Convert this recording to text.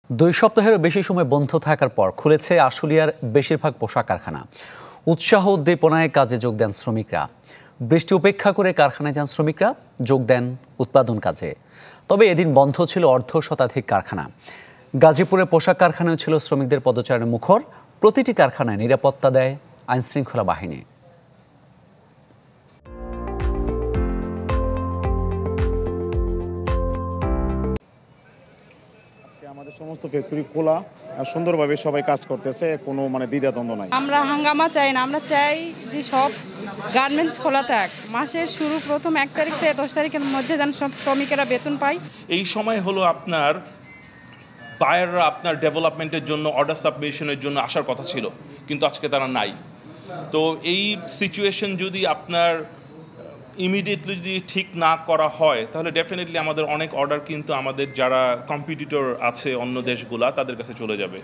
2 সপ্তাহেরও বেশি সময় বন্ধ থাকার পর খুলেছে আশুলিয়ার বেশিরভাগ পোশাক কারখানা। উৎসাহ উদ্দীপনায় কাজে যোগ দেন শ্রমিকরা। বৃষ্টি উপেক্ষা করে কারখানায় যান শ্রমিকরা, যোগ দেন উৎপাদন কাজে। তবে এদিন বন্ধ ছিল অর্ধ শতাধিক কারখানা। গাজীপুরের পোশাক কারখানায় ছিল শ্রমিকদের পদচারণে মুখর। প্রতিটি কারখানায় নিরাপত্তা দেয় আইনশৃঙ্খলা বাহিনী। আমাদের সমস্ত ফ্যাক্টরি খোলা, সুন্দরভাবে সবাই কাজ করতেছে, কোনো দ্বিধাদ্বন্দ্ব নাই। আমরা হাঙ্গামা চাই না, আমরা চাই যে সব গার্মেন্টস খোলা থাক। মাসের শুরু প্রথম 1 তারিখ থেকে 10 তারিখের মধ্যে যেন সব শ্রমিকেরা বেতন পায়। এই সময় হলো আপনার বায়াররা আপনার ডেভেলপমেন্টের জন্য, অর্ডার সাবমিশনের জন্য আসার কথা ছিল, কিন্তু আজকে তারা নাই। তো এই সিচুয়েশন যদি আপনার ইমিডিয়েটলি যদি ঠিক না করা হয়, তাহলে ডেফিনেটলি আমাদের অনেক অর্ডার কিন্তু আমাদের যারা কম্পিটিটর আছে অন্য দেশগুলা, তাদের কাছে চলে যাবে।